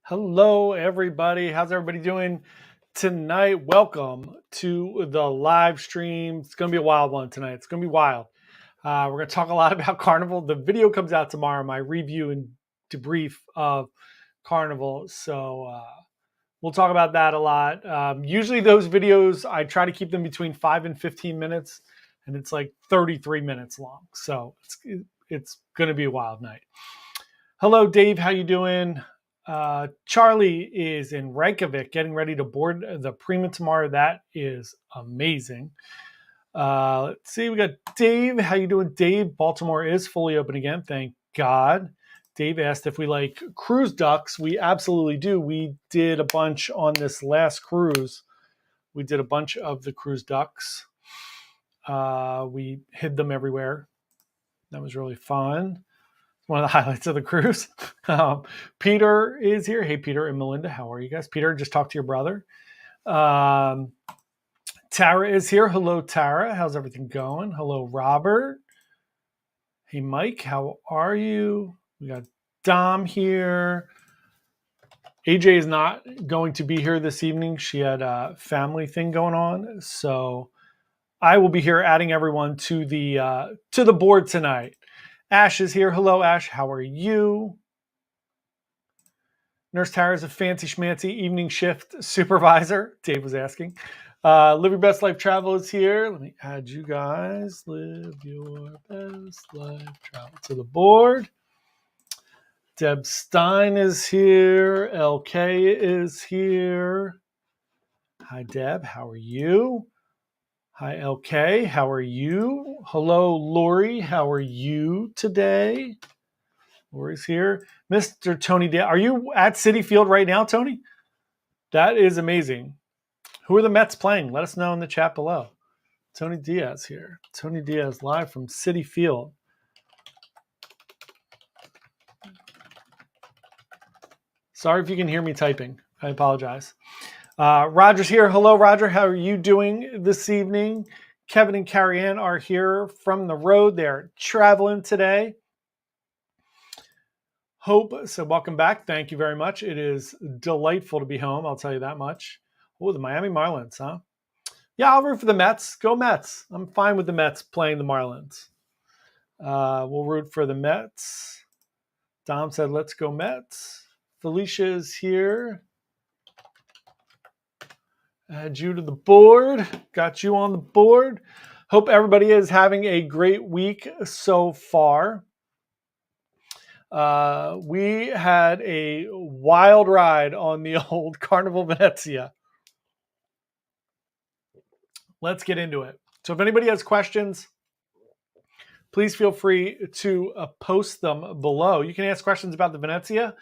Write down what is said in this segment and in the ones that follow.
Hello, everybody. How's everybody doing tonight? Welcome to the live stream. It's going to be a wild one tonight. It's going to be wild. We're going to talk a lot about Carnival. The video comes out tomorrow, my review and debrief of Carnival. So we'll talk about that a lot. Usually, those videos, I try to keep them between 5 and 15 minutes, and it's like 33 minutes long. So it's going to be a wild night. Hello, Dave. How you doing? Charlie is in Reykjavik getting ready to board the Prima tomorrow. That is amazing. Let's see. We got Dave. How you doing, Dave? Baltimore is fully open again. Thank God. Dave asked if we like cruise ducks. We absolutely do. We did a bunch on this last cruise. We did a bunch of the cruise ducks. We hid them everywhere. That was really fun. One of the highlights of the cruise. Peter is here. Hey, Peter and Melinda, how are you guys? Peter, just talk to your brother. Tara is here. Hello, Tara. How's everything going? Hello, Robert. Hey, Mike, how are you? We got Dom here. AJ is not going to be here this evening. She had a family thing going on, so I will be here adding everyone to the board tonight. Ash is here. Hello, Ash. How are you? Nurse Tara is a fancy schmancy evening shift supervisor. Dave was asking. Live Your Best Life Travel is here. Let me add you guys. Live Your Best Life Travel to the board. Deb Stein is here. LK is here. Hi, Deb. How are you? Hi, LK. How are you? Hello, Lori. How are you today? Lori's here. Mr. Tony Diaz. Are you at Citi Field right now, Tony? That is amazing. Who are the Mets playing? Let us know in the chat below. Tony Diaz here. Tony Diaz live from Citi Field. Sorry if you can hear me typing. I apologize. Roger's here. Hello, Roger. How are you doing this evening? Kevin and Carrie Ann are here from the road. They're traveling today. Hope, so welcome back. Thank you very much. It is delightful to be home. I'll tell you that much. Oh, the Miami Marlins, huh? Yeah, I'll root for the Mets. Go Mets. I'm fine with the Mets playing the Marlins. We'll root for the Mets. Dom said, let's go Mets. Felicia is here. Add you to the board. Got you on the board. Hope everybody is having a great week so far. We had a wild ride on the old Carnival Venezia. Let's get into it. So if anybody has questions, please feel free to post them below. You can ask questions about the Venezia.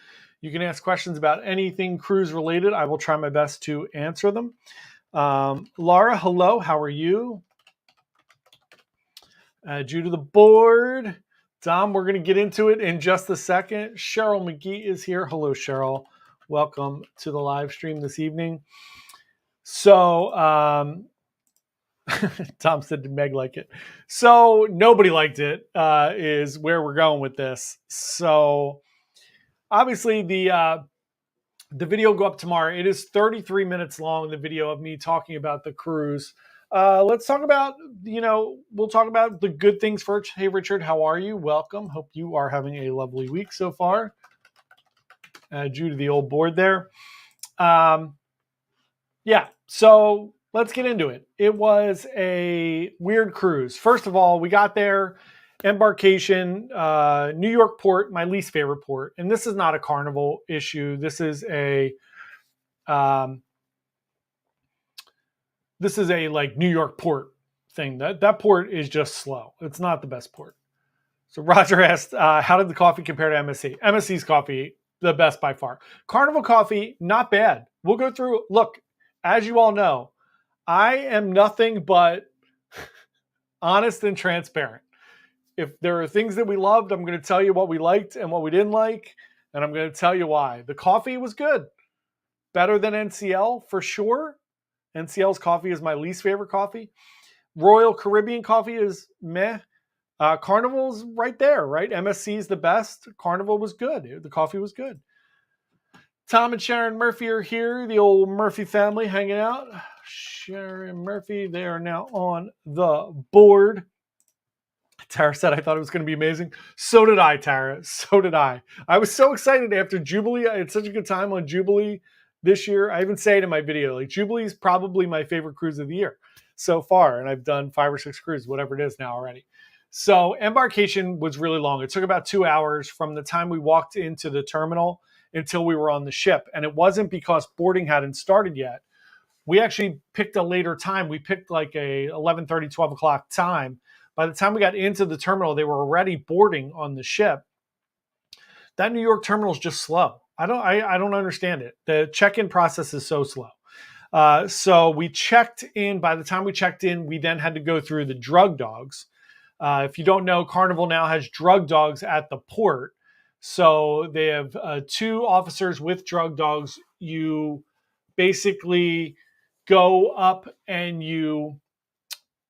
You can ask questions about anything cruise related. I will try my best to answer them. Laura, hello. How are you? Add you to the board. Dom, we're going to get into it in just a second. Cheryl McGee is here. Hello, Cheryl. Welcome to the live stream this evening. So, Tom said, did Meg like it? So, nobody liked it, is where we're going with this. So, obviously, the video will go up tomorrow. It is 33 minutes long, the video of me talking about the cruise. Let's talk about, we'll talk about the good things first. Hey, Richard, how are you? Welcome. Hope you are having a lovely week so far. Add you to the old board there. Yeah, so let's get into it. It was a weird cruise. First of all, we got there, embarkation, New York port, my least favorite port. And this is not a Carnival issue. This is a like New York port thing. That port is just slow. It's not the best port. So Roger asked, how did the coffee compare to MSC? MSC's coffee, the best by far. Carnival coffee, not bad. We'll go through. Look, as you all know, I am nothing but honest and transparent. If there are things that we loved, I'm going to tell you what we liked and what we didn't like, and I'm going to tell you why. The coffee was good. Better than NCL, for sure. NCL's coffee is my least favorite coffee. Royal Caribbean coffee is meh. Carnival's right there, right? MSC is the best. Carnival was good. The coffee was good. Tom and Sharon Murphy are here. The old Murphy family hanging out. Sharon Murphy, they are now on the board. Tara said, I thought it was going to be amazing. So did I, Tara. So did I. I was so excited after Jubilee. I had such a good time on Jubilee this year. I even say it in my video, like Jubilee is probably my favorite cruise of the year so far. And I've done 5 or 6 cruises, whatever it is now already. So embarkation was really long. It took about 2 hours from the time we walked into the terminal until we were on the ship. And it wasn't because boarding hadn't started yet. We actually picked a later time. We picked like a 11:30, 12 o'clock time. By the time we got into the terminal, they were already boarding on the ship. That New York terminal is just slow. I don't understand it. The check-in process is so slow. So we checked in. By the time we checked in, we then had to go through the drug dogs. If you don't know, Carnival now has drug dogs at the port. So they have 2 officers with drug dogs. You basically go up and you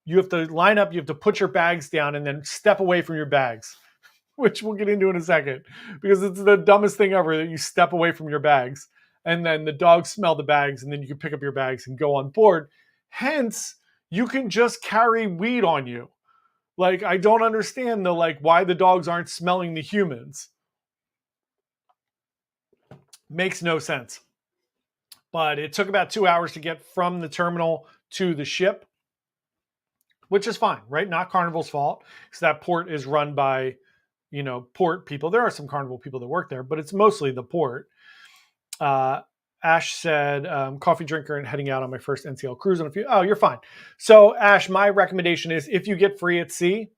have to line up, you have to put your bags down and then step away from your bags, which we'll get into in a second, because it's the dumbest thing ever that you step away from your bags and then the dogs smell the bags and then you can pick up your bags and go on board. Hence, you can just carry weed on you. Like, I don't understand why the dogs aren't smelling the humans. Makes no sense. But it took about 2 hours to get from the terminal to the ship, which is fine, right? Not Carnival's fault, because that port is run by, port people. There are some Carnival people that work there, but it's mostly the port. Ash said, coffee drinker and heading out on my first NCL cruise on a few. Oh, you're fine. So Ash, my recommendation is if you get free at sea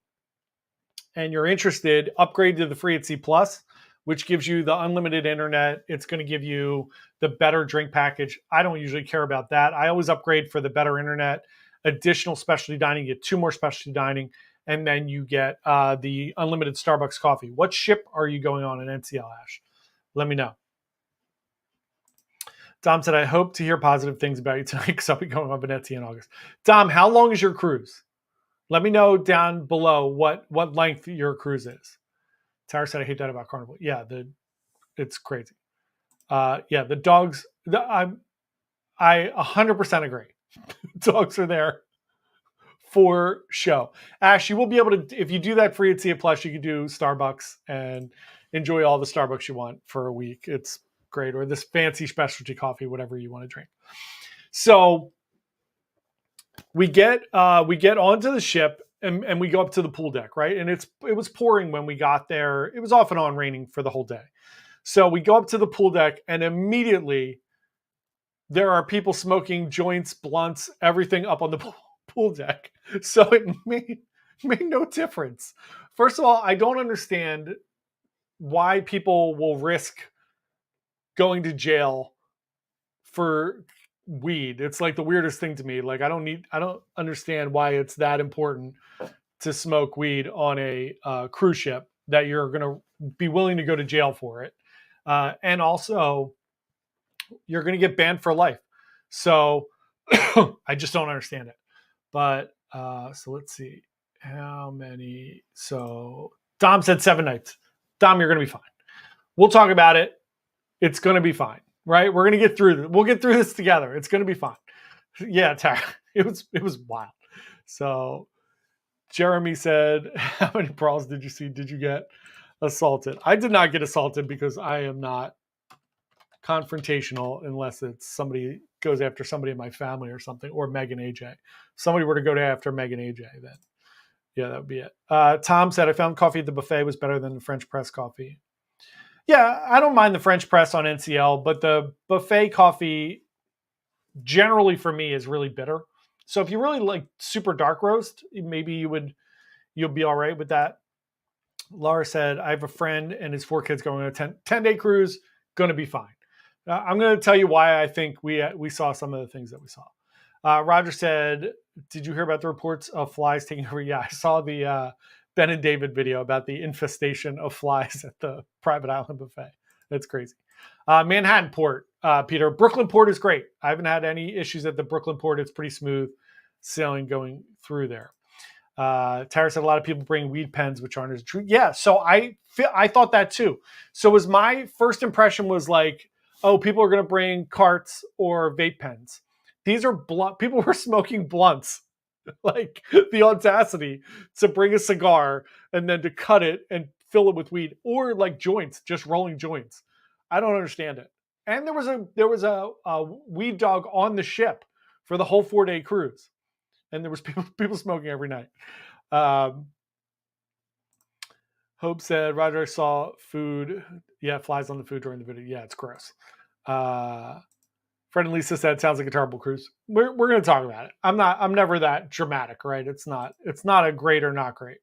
and you're interested, upgrade to the free at sea plus, which gives you the unlimited internet. It's going to give you the better drink package. I don't usually care about that. I always upgrade for the better internet, additional specialty dining, you get 2 more specialty dining, and then you get the unlimited Starbucks coffee. What ship are you going on in NCL, Ash? Let me know. Dom said, I hope to hear positive things about you tonight because I'll be going on Venezia in August. Dom, how long is your cruise? Let me know down below what length your cruise is. Tara said, I hate that about Carnival. Yeah, it's crazy. The dogs, I 100% agree. Dogs are there for show. Ash, you will be able to, if you do that free at Sea Plus, you can do Starbucks and enjoy all the Starbucks you want for a week. It's great. Or this fancy specialty coffee, whatever you want to drink. So we get onto the ship and we go up to the pool deck, right? And it was pouring when we got there. It was off and on raining for the whole day. So we go up to the pool deck and immediately there are people smoking joints, blunts, everything up on the pool deck. So it made no difference. First of all, I don't understand why people will risk going to jail for weed. It's like the weirdest thing to me. Like, I don't understand why it's that important to smoke weed on a cruise ship that you're going to be willing to go to jail for it. And also, you're going to get banned for life. So I just don't understand it. But so let's see how many. So Dom said 7 nights. Dom, you're going to be fine. We'll talk about it. It's going to be fine, right? We're going to get through this. We'll get through this together. It's going to be fine. Yeah, Tara, it was wild. So Jeremy said, how many brawls did you see? Did you get assaulted? I did not get assaulted because I am not confrontational unless it's somebody goes after somebody in my family or something, or Meg and AJ. If somebody were to go after Meg and AJ, then yeah, that would be it. Tom said, I found coffee at the buffet was better than the French press coffee. Yeah, I don't mind the French press on NCL, but the buffet coffee generally for me is really bitter. So if you really like super dark roast, maybe you'll be all right with that. Laura said, I have a friend and his 4 kids going on a 10-day cruise, going to be fine. I'm going to tell you why I think we saw some of the things that we saw. Roger said, did you hear about the reports of flies taking over? Yeah, I saw the Ben and David video about the infestation of flies at the private island buffet. That's crazy. Manhattan Port, Peter. Brooklyn Port is great. I haven't had any issues at the Brooklyn Port. It's pretty smooth sailing going through there. Tara said a lot of people bring weed pens, which aren't as true. Yeah, so I thought that too. So was my first impression was like, oh, people are going to bring carts or vape pens. These are blunt. People were smoking blunts. Like the audacity to bring a cigar and then to cut it and fill it with weed, or like joints, just rolling joints. I don't understand it. And there was a weed dog on the ship for the whole 4-day cruise, and there was people smoking every night. Um, Hope said Roger saw food. Yeah, flies on the food during the video. Yeah, it's gross. Fred and Lisa said sounds like a terrible cruise. We're going to talk about it. I'm never that dramatic, right? It's not a great or not great.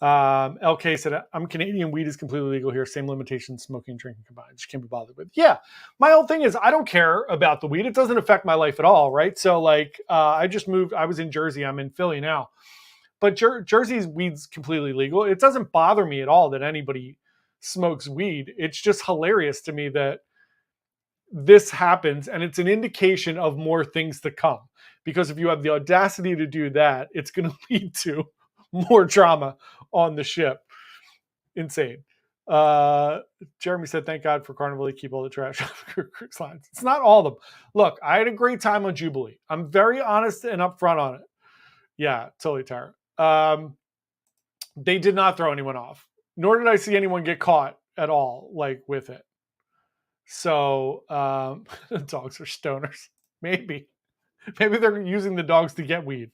LK said I'm Canadian. Weed is completely legal here. Same limitations, smoking, drinking combined. Just can't be bothered with. Yeah, my whole thing is I don't care about the weed. It doesn't affect my life at all, right? So like I just moved. I was in Jersey. I'm in Philly now. But Jersey's weed's completely legal. It doesn't bother me at all that anybody smokes weed. It's just hilarious to me that this happens, and it's an indication of more things to come. Because if you have the audacity to do that, it's going to lead to more drama on the ship. Insane. Jeremy said, thank God for Carnival. They keep all the trash off cruise lines. It's not all of them. Look, I had a great time on Jubilee. I'm very honest and upfront on it. Yeah, totally, Tara. They did not throw anyone off, nor did I see anyone get caught at all, like with it. So dogs are stoners. Maybe they're using the dogs to get weed.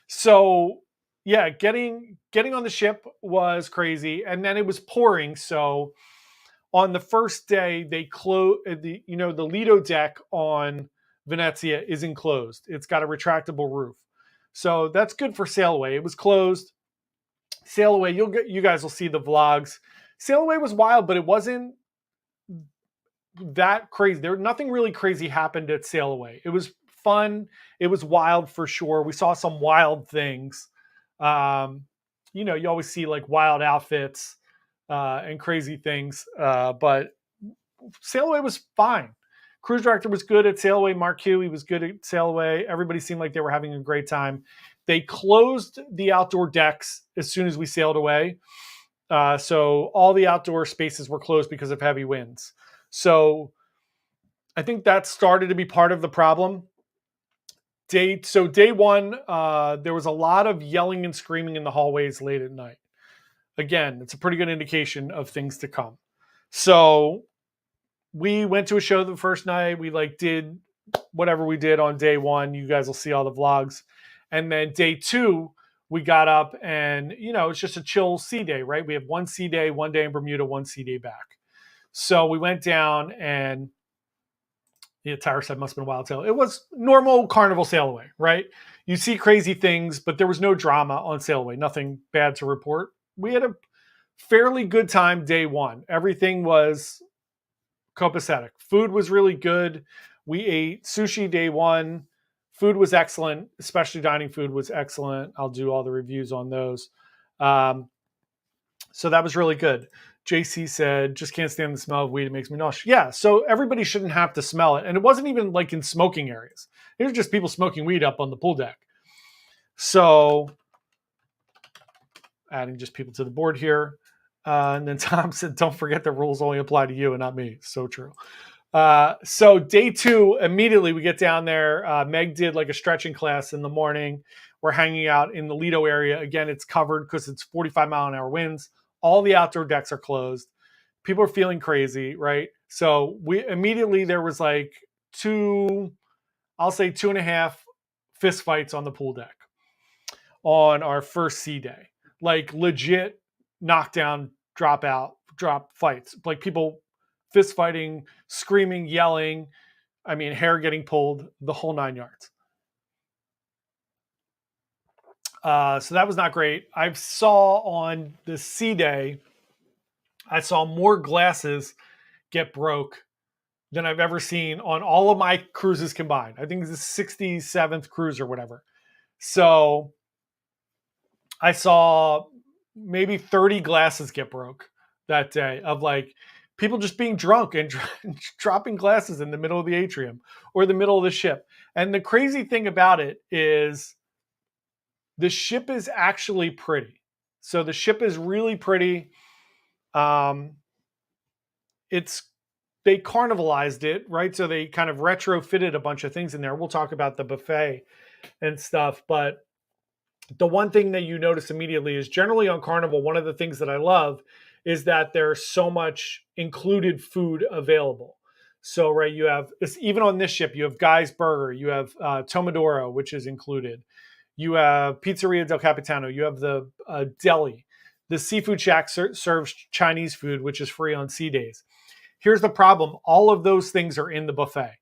So yeah, getting on the ship was crazy, and then it was pouring. So on the first day, they closed the Lido deck on Venezia is enclosed. It's got a retractable roof, so that's good for sail away. It was closed. Sail away, you guys will see the vlogs. Sail away was wild, but it wasn't that crazy. Nothing really crazy happened at Sail Away. It was fun. It was wild for sure. We saw some wild things. You always see like wild outfits and crazy things. But Sail Away was fine. Cruise director was good at Sail Away. Mark Hugh, he was good at Sail Away. Everybody seemed like they were having a great time. They closed the outdoor decks as soon as we sailed away. So all the outdoor spaces were closed because of heavy winds. So I think that started to be part of the problem. Day one, there was a lot of yelling and screaming in the hallways late at night. Again, it's a pretty good indication of things to come. So we went to a show the first night. We did whatever we did on day one. You guys will see all the vlogs. And then day two, we got up and, it's just a chill sea day, right? We have one sea day, one day in Bermuda, one sea day back. So we went down and Tyra said must have been a wild sail. It was normal Carnival sail away, right? You see crazy things, but there was no drama on sail away. Nothing bad to report. We had a fairly good time day one. Everything was copacetic. Food was really good. We ate sushi day one. Food was excellent, especially dining food was excellent. I'll do all the reviews on those. So that was really good. JC said, just can't stand the smell of weed. It makes me nauseous. Yeah, so everybody shouldn't have to smell it. And it wasn't even like in smoking areas. It was just people smoking weed up on the pool deck. So adding just people to the board here. And then Tom said, don't forget the rules only apply to you and not me. So true. So day two, immediately we get down there. Meg did like a stretching class in the morning. We're hanging out in the Lido area. Again, it's covered because it's 45-mile-an-hour winds. All the outdoor decks are closed. People are feeling crazy, right? So there was like 2.5 fist fights on the pool deck on our first sea day. Like legit knockdown, drop fights. Like people fist fighting, screaming, yelling. I mean, hair getting pulled, the whole 9 yards. So that was not great. I saw on the sea day, I saw more glasses get broke than I've ever seen on all of my cruises combined. I think it's the 67th cruise or whatever. So I saw maybe 30 glasses get broke that day of like people just being drunk and dropping glasses in the middle of the atrium or the middle of the ship. And the crazy thing about it is the ship is actually pretty. So the ship is really pretty. It's they carnivalized it, right? So they kind of retrofitted a bunch of things in there. We'll talk about the buffet and stuff, but the one thing that you notice immediately is generally on Carnival, one of the things that I love is that there's so much included food available. So, right, you have, even on this ship, you have Guy's Burger, you have Tomodoro, which is included. You have Pizzeria del Capitano, you have the deli. The Seafood Shack serves Chinese food, which is free on sea days. Here's the problem. All of those things are in the buffet.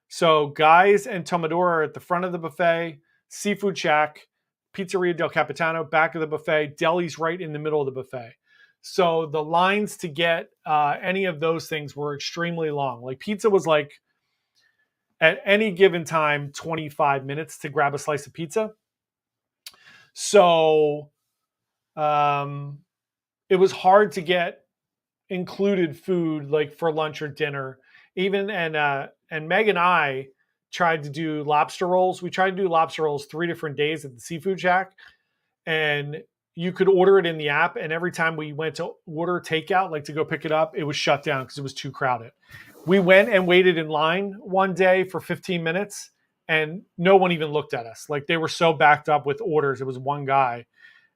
So Guys and Tomodoro are at the front of the buffet, Seafood Shack, Pizzeria del Capitano, back of the buffet, deli's right in the middle of the buffet. So the lines to get any of those things were extremely long. Like pizza was like, at any given time, 25 minutes to grab a slice of pizza. So it was hard to get included food like for lunch or dinner. Even and Meg and I tried to do lobster rolls. We tried to do lobster rolls 3 different days at the Seafood Shack, and you could order it in the app. And every time we went to order takeout, like to go pick it up, it was shut down because it was too crowded. We went and waited in line one day for 15 minutes, and no one even looked at us. Like they were so backed up with orders. It was one guy,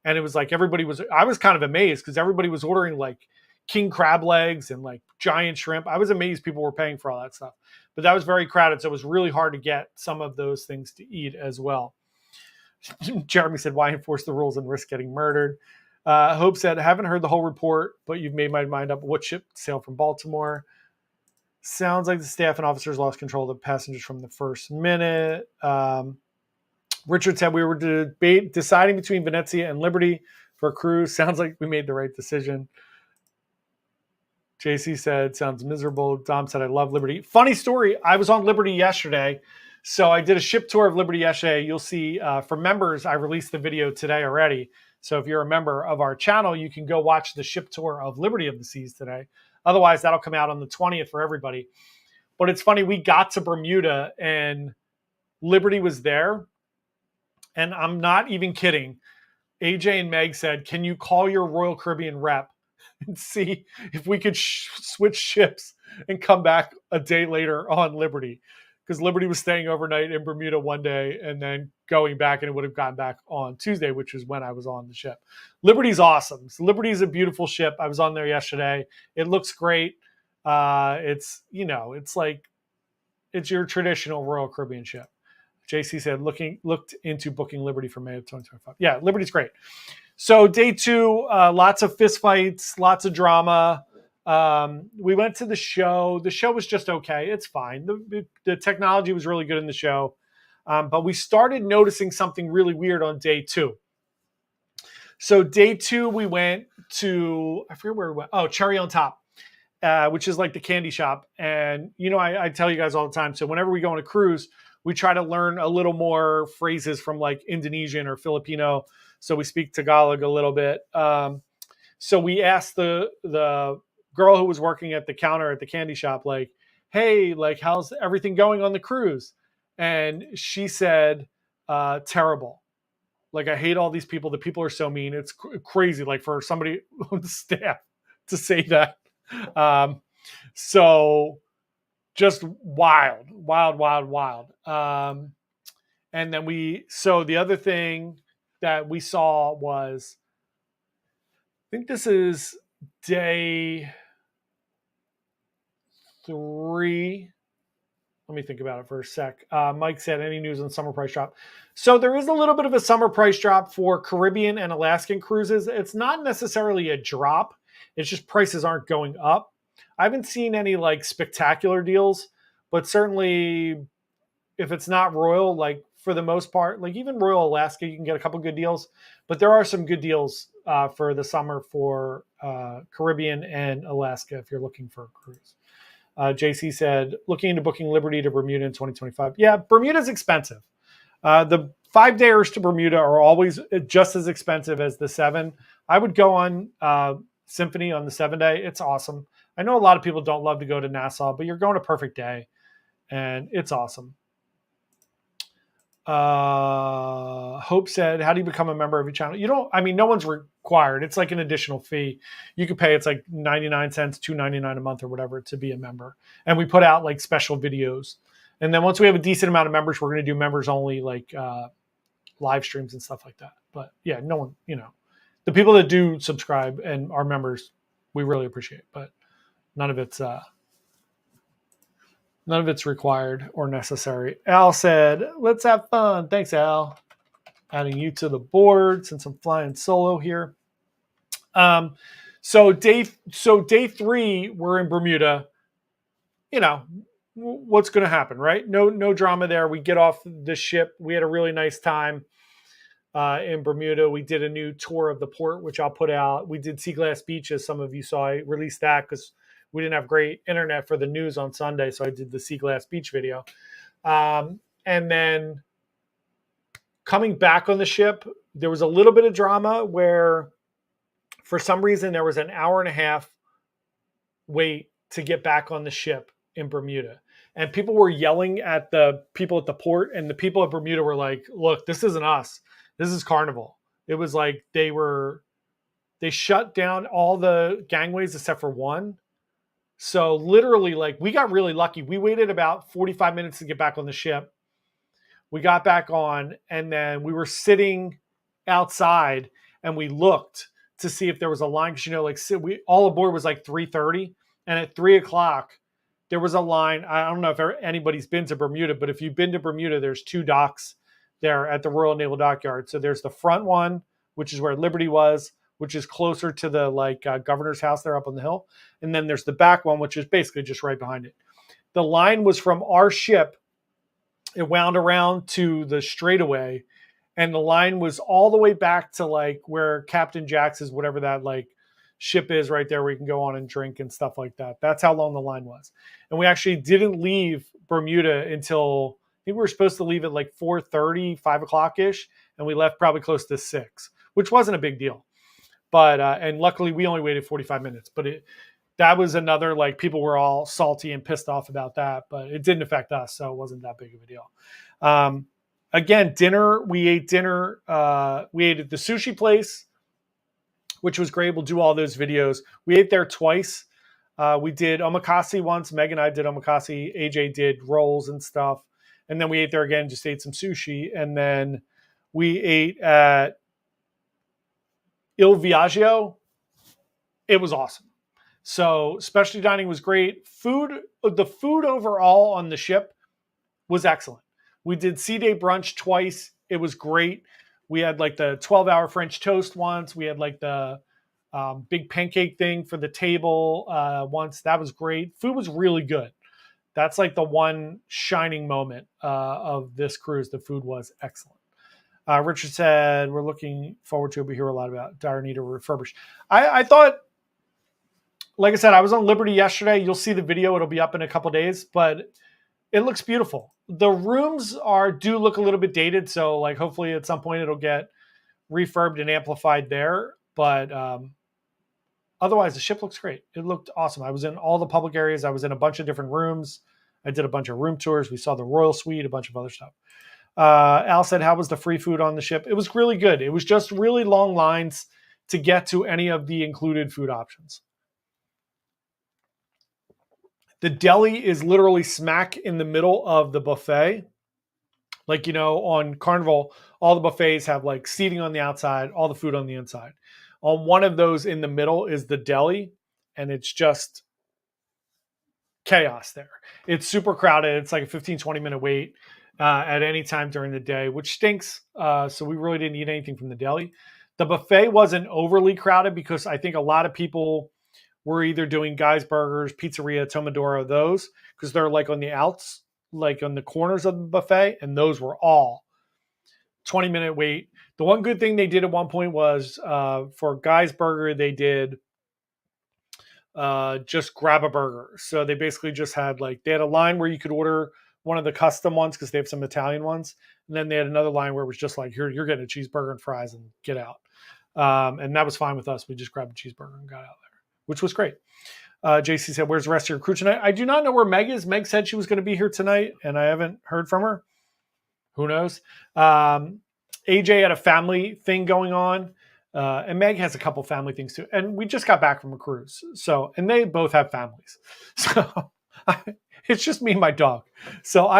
and it was like I was kind of amazed because everybody was ordering like king crab legs and like giant shrimp. I was amazed people were paying for all that stuff, but that was very crowded. So it was really hard to get some of those things to eat as well. Jeremy said, why enforce the rules and risk getting murdered? Hope said, I haven't heard the whole report, but you've made my mind up. What ship sailed from Baltimore? Sounds like the staff and officers lost control of the passengers from the first minute. Richard said, we were deciding between Venezia and Liberty for a cruise. Sounds like we made the right decision. JC said, sounds miserable. Dom said, I love Liberty. Funny story. I was on Liberty yesterday. So I did a ship tour of Liberty yesterday. You'll see for members, I released the video today already. So if you're a member of our channel, you can go watch the ship tour of Liberty of the Seas today. Otherwise, that'll come out on the 20th for everybody. But it's funny, we got to Bermuda and Liberty was there. And I'm not even kidding. AJ and Meg said, can you call your Royal Caribbean rep and see if we could switch ships and come back a day later on Liberty? Because Liberty was staying overnight in Bermuda one day and then going back, and it would have gone back on Tuesday, which is when I was on the ship. Liberty's awesome. So Liberty's a beautiful ship. I was on there yesterday. It looks great. It's your traditional Royal Caribbean ship. JC said, looked into booking Liberty for May of 2025. Yeah, Liberty's great. So day 2, lots of fist fights, lots of drama. We went to the show. The show was just okay. It's fine. The technology was really good in the show. But we started noticing something really weird on day 2. So day 2, we went to, I forget where we went. Oh, Cherry on Top, which is like the candy shop. And, I tell you guys all the time. So whenever we go on a cruise, we try to learn a little more phrases from like Indonesian or Filipino. So we speak Tagalog a little bit. So we asked the girl who was working at the counter at the candy shop, like, hey, like, how's everything going on the cruise? And she said, terrible. Like, I hate all these people. The people are so mean. It's crazy, like, for somebody on the staff to say that. So just wild. And then the other thing that we saw was, I think this is day 3. Let me think about it for a sec. Mike said, any news on summer price drop? So there is a little bit of a summer price drop for Caribbean and Alaskan cruises. It's not necessarily a drop. It's just prices aren't going up. I haven't seen any like spectacular deals, but certainly if it's not Royal, like for the most part, like even Royal Alaska, you can get a couple good deals, but there are some good deals for the summer for Caribbean and Alaska if you're looking for a cruise. JC said, looking into booking Liberty to Bermuda in 2025. Yeah, Bermuda's expensive. The 5-dayers to Bermuda are always just as expensive as the 7. I would go on Symphony on the 7-day. It's awesome. I know a lot of people don't love to go to Nassau, but you're going a perfect day, and it's awesome. Hope said, how do you become a member of your channel? You don't, I mean, no one's required. It's like an additional fee. You could pay, it's like 99 cents, $2.99 a month or whatever to be a member. And we put out like special videos. And then once we have a decent amount of members, we're going to do members only like live streams and stuff like that. But yeah, no one, the people that do subscribe and are members, we really appreciate, but none of it's required or necessary. Al said, let's have fun. Thanks, Al. Adding you to the board since I'm flying solo here. So day 3, we're in Bermuda. What's going to happen, right? No drama there. We get off the ship. We had a really nice time in Bermuda. We did a new tour of the port, which I'll put out. We did Sea Glass Beach, as some of you saw. I released that because we didn't have great internet for the news on Sunday, so I did the Sea Glass Beach video. And then coming back on the ship, there was a little bit of drama where for some reason there was an hour and a half wait to get back on the ship in Bermuda. And people were yelling at the people at the port, and the people at Bermuda were like, look, this isn't us. This is Carnival. It was like they shut down all the gangways except for one. So literally, like, we got really lucky. We waited about 45 minutes to get back on the ship. We got back on, and then we were sitting outside, and we looked to see if there was a line. Because, we all aboard was like 3:30, and at 3 o'clock, there was a line. I don't know if anybody's been to Bermuda, but if you've been to Bermuda, there's 2 docks there at the Royal Naval Dockyard. So there's the front one, which is where Liberty was, which is closer to the governor's house there up on the hill. And then there's the back one, which is basically just right behind it. The line was from our ship. It wound around to the straightaway, and the line was all the way back to like where Captain Jacks's, whatever that like ship is right there where you can go on and drink and stuff like that. That's how long the line was. And we actually didn't leave Bermuda until, I think we were supposed to leave at like 4:30, 5 o'clock-ish, and we left probably close to 6, which wasn't a big deal. But and luckily we only waited 45 minutes. But that was another, like, people were all salty and pissed off about that, but it didn't affect us, so it wasn't that big of a deal. Again, dinner. We ate dinner. We ate at the sushi place, which was great. We'll do all those videos. We ate there twice. We did omakase once. Meg and I did omakase. AJ did rolls and stuff. And then we ate there again, just ate some sushi. And then we ate at Il Viaggio. It was awesome. So specialty dining was great. The food overall on the ship was excellent. We did sea day brunch twice. It was great. We had like the 12-hour French toast once. We had like the big pancake thing for the table once. That was great. Food was really good. That's like the one shining moment of this cruise. The food was excellent. Richard said, we're looking forward to it. We hear a lot about Diarnita refurbished. I thought, like I said, I was on Liberty yesterday. You'll see the video. It'll be up in a couple days, but it looks beautiful. The rooms do look a little bit dated. So like, hopefully at some point it'll get refurbed and amplified there. But otherwise the ship looks great. It looked awesome. I was in all the public areas. I was in a bunch of different rooms. I did a bunch of room tours. We saw the Royal Suite, a bunch of other stuff. Al said, how was the free food on the ship? It was really good. It was just really long lines to get to any of the included food options. The deli is literally smack in the middle of the buffet. Like, on Carnival, all the buffets have like seating on the outside, all the food on the inside. On one of those in the middle is the deli, and it's just chaos there. It's super crowded. It's like a 15, 20-minute wait at any time during the day, which stinks. So we really didn't eat anything from the deli. The buffet wasn't overly crowded because I think a lot of people were either doing Guy's Burgers, Pizzeria, Tomodoro, those, because they're like on the outs, like on the corners of the buffet, and those were all 20-minute wait. The one good thing they did at one point was for Guy's Burger, they did just grab a burger. So they basically just had they had a line where you could order one of the custom ones because they have some Italian ones. And then they had another line where it was just like, you're getting a cheeseburger and fries and get out. And that was fine with us. We just grabbed a cheeseburger and got out there, which was great. JC said, where's the rest of your crew tonight? I do not know where Meg is. Meg said she was going to be here tonight, and I haven't heard from her. Who knows? AJ had a family thing going on. And Meg has a couple family things too. And we just got back from a cruise. So, and they both have families. So it's just me and my dog. So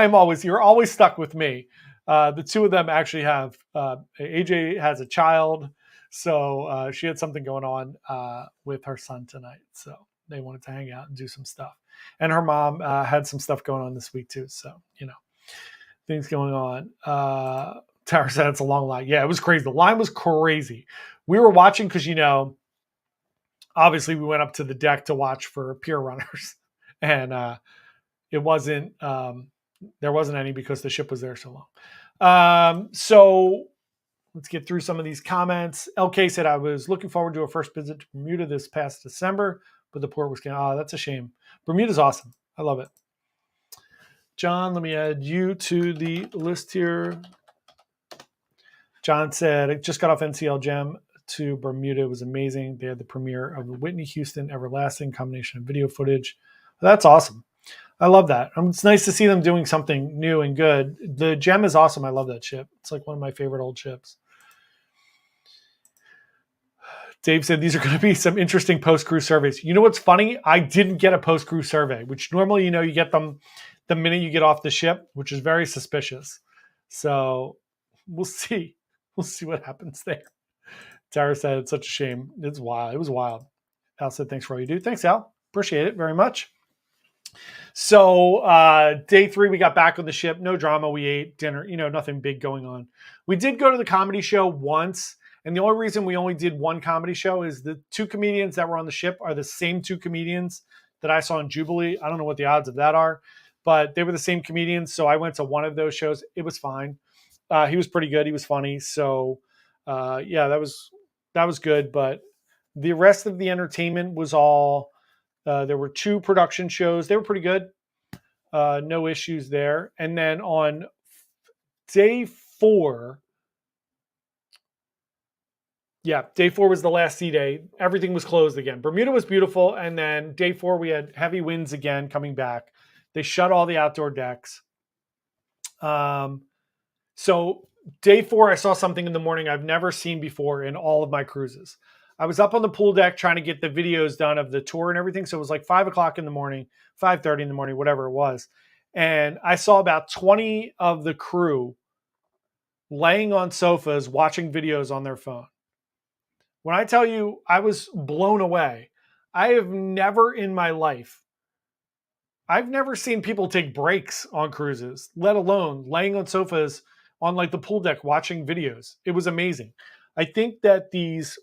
you're always stuck with me. The two of them actually have, AJ has a child. So she had something going on with her son tonight. So they wanted to hang out and do some stuff. And her mom had some stuff going on this week too. So, things going on. Tara said it's a long line. Yeah, it was crazy. The line was crazy. We were watching because, obviously we went up to the deck to watch for pier runners. And it wasn't, there wasn't any because the ship was there so long. So let's get through some of these comments. LK said, I was looking forward to a first visit to Bermuda this past December, but the port was that's a shame. Bermuda's awesome. I love it. John, let me add you to the list here. John said, I just got off NCL Gem to Bermuda. It was amazing. They had the premiere of the Whitney Houston Everlasting combination of video footage. That's awesome. I love that. It's nice to see them doing something new and good. The Gem is awesome. I love that ship. It's like one of my favorite old ships. Dave said, these are going to be some interesting post-cruise surveys. You know what's funny? I didn't get a post-cruise survey, which normally, you get them the minute you get off the ship, which is very suspicious. So we'll see. We'll see what happens there. Tara said, it's such a shame. It's wild. It was wild. Al said, thanks for all you do. Thanks, Al. Appreciate it very much. So day 3, we got back on the ship. No drama. We ate dinner. Nothing big going on. We did go to the comedy show once. And the only reason we only did one comedy show is the 2 comedians that were on the ship are the same 2 comedians that I saw in Jubilee. I don't know what the odds of that are, but they were the same comedians. So I went to one of those shows. It was fine. He was pretty good. He was funny. So yeah, that was good. But the rest of the entertainment was all, there were 2 production shows. They were pretty good. No issues there. And then on day 4, day 4 was the last sea day. Everything was closed again. Bermuda was beautiful. And then day 4, we had heavy winds again coming back. They shut all the outdoor decks. So day 4, I saw something in the morning I've never seen before in all of my cruises. I was up on the pool deck trying to get the videos done of the tour and everything. So it was like 5 o'clock in the morning, 5:30 in the morning, whatever it was. And I saw about 20 of the crew laying on sofas watching videos on their phone. When I tell you I was blown away, I have never in my life, I've never seen people take breaks on cruises, let alone laying on sofas on like the pool deck watching videos. It was amazing. I think that these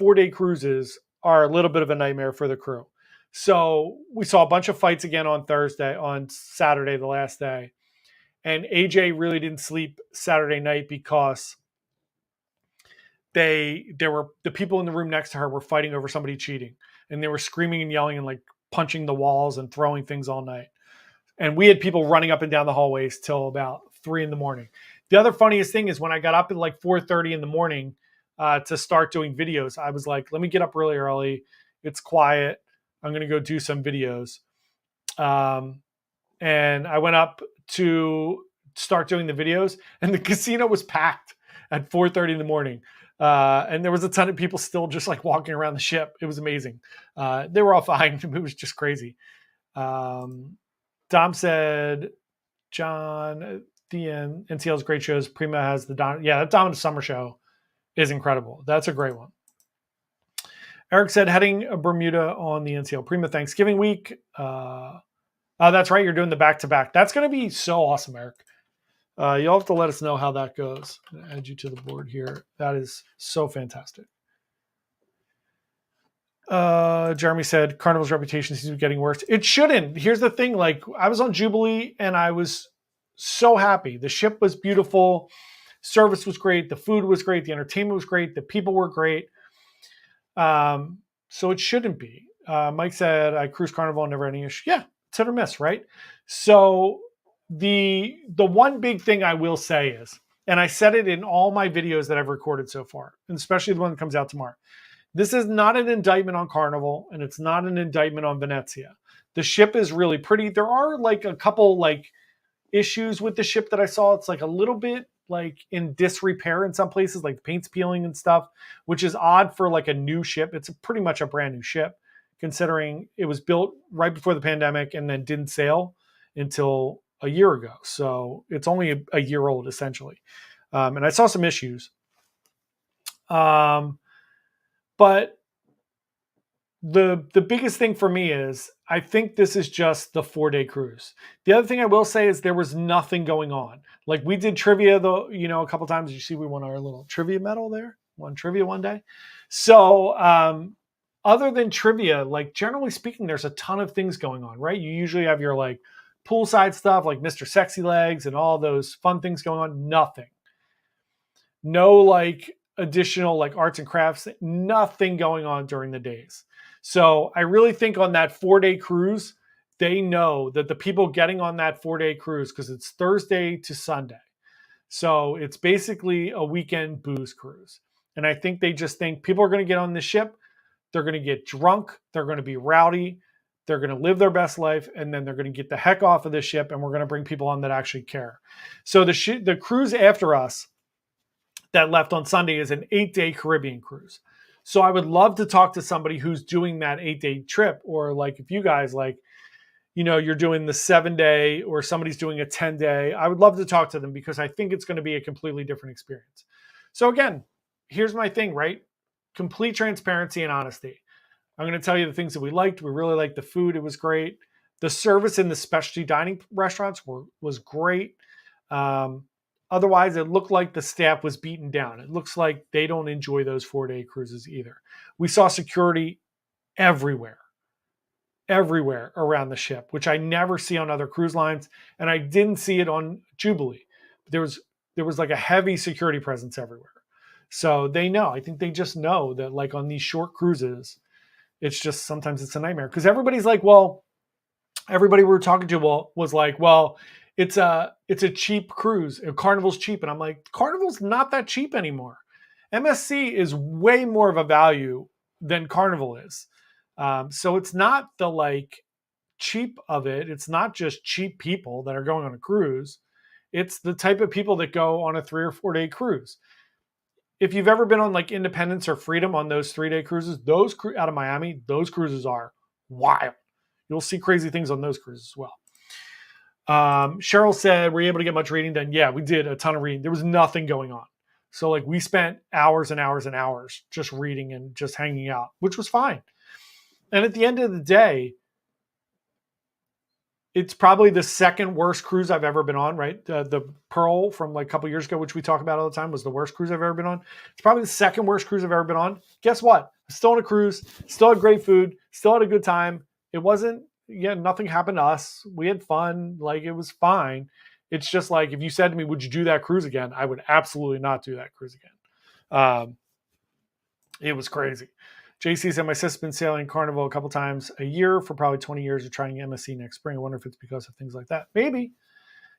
4-day cruises are a little bit of a nightmare for the crew. So we saw a bunch of fights again on Saturday, the last day. And AJ really didn't sleep Saturday night because the people in the room next to her were fighting over somebody cheating. And they were screaming and yelling and like punching the walls and throwing things all night. And we had people running up and down the hallways till about 3 in the morning. The other funniest thing is when I got up at like 4:30 in the morning to start doing videos, I was like, let me get up really early. It's quiet. I'm going to go do some videos. And I went up to start doing the videos and the casino was packed at 4:30 in the morning. And there was a ton of people still just like walking around the ship. It was amazing. They were all fine. It was just crazy. Dom said, John, the end. NCL's great shows. Prima has the Dom. Yeah, that Dom in the Summer show is incredible. That's a great one. Eric said, heading Bermuda on the NCL Prima Thanksgiving week. That's right. You're doing the back-to-back. That's going to be so awesome, Eric. You'll have to let us know how that goes. I'm going to add you to the board here. That is so fantastic. Jeremy said, Carnival's reputation seems to be getting worse. It shouldn't. Here's the thing. Like, I was on Jubilee and I was so happy. The ship was beautiful. Service was great. The food was great. The entertainment was great. The people were great. So it shouldn't be. Mike said, I cruise Carnival and never any issue. Yeah, it's hit or miss, right? So the one big thing I will say is, and I said it in all my videos that I've recorded so far, and especially the one that comes out tomorrow, this is not an indictment on Carnival, and it's not an indictment on Venezia. The ship is really pretty. There are like a couple like issues with the ship that I saw. It's like a little bit like in disrepair in some places, like the paint's peeling and stuff, which is odd for like a new ship. It's pretty much a brand new ship, considering it was built right before the pandemic and then didn't sail until a year ago. So it's only a year old essentially. And I saw some issues. But the biggest thing for me is I think this is just the 4-day cruise. The other thing I will say is there was nothing going on. Like we did trivia though, a couple times. You see, we won our little trivia medal there. Won trivia one day. So other than trivia, like generally speaking, there's a ton of things going on, right? You usually have your like poolside stuff, like Mr. Sexy Legs and all those fun things going on. Nothing. No like additional like arts and crafts. Nothing going on during the days. So I really think on that 4-day cruise, they know that the people getting on that 4-day cruise, because it's Thursday to Sunday. So it's basically a weekend booze cruise. And I think they just think people are going to get on the ship. They're going to get drunk. They're going to be rowdy. They're going to live their best life. And then they're going to get the heck off of the ship. And we're going to bring people on that actually care. So the cruise after us that left on Sunday is an 8-day Caribbean cruise. So I would love to talk to somebody who's doing that 8-day trip, or like if you guys like, you're doing the 7-day or somebody's doing a 10-day, I would love to talk to them because I think it's going to be a completely different experience. So again, here's my thing, right? Complete transparency and honesty. I'm going to tell you the things that we liked. We really liked the food. It was great. The service in the specialty dining restaurants was great. Otherwise, it looked like the staff was beaten down. It looks like they don't enjoy those 4-day cruises either. We saw security everywhere around the ship, which I never see on other cruise lines. And I didn't see it on Jubilee. There was like a heavy security presence everywhere. So they know. I think they just know that like on these short cruises, it's just sometimes it's a nightmare. Because everybody's like, well, everybody we were talking to was like, well, it's a cheap cruise. Carnival's cheap. And I'm like, Carnival's not that cheap anymore. MSC is way more of a value than Carnival is. So it's not the like cheap of it. It's not just cheap people that are going on a cruise. It's the type of people that go on a 3 or 4-day cruise. If you've ever been on like Independence or Freedom on those 3-day cruises, out of Miami, those cruises are wild. You'll see crazy things on those cruises as well. Cheryl said, were you able to get much reading done? Yeah, we did a ton of reading. There was nothing going on. So like we spent hours and hours and hours just reading and just hanging out, which was fine. And at the end of the day, it's probably the second worst cruise I've ever been on, right? The Pearl from like a couple years ago, which we talk about all the time, was the worst cruise I've ever been on. It's probably the second worst cruise I've ever been on. Guess what? Still on a cruise, still had great food, still had a good time. It wasn't, nothing happened to us. We had fun. Like it was fine. It's just like, if you said to me, would you do that cruise again? I would absolutely not do that cruise again. It was crazy. JC said, my sister's been sailing Carnival a couple times a year for probably 20 years. Or trying MSC next spring. I wonder if it's because of things like that. Maybe.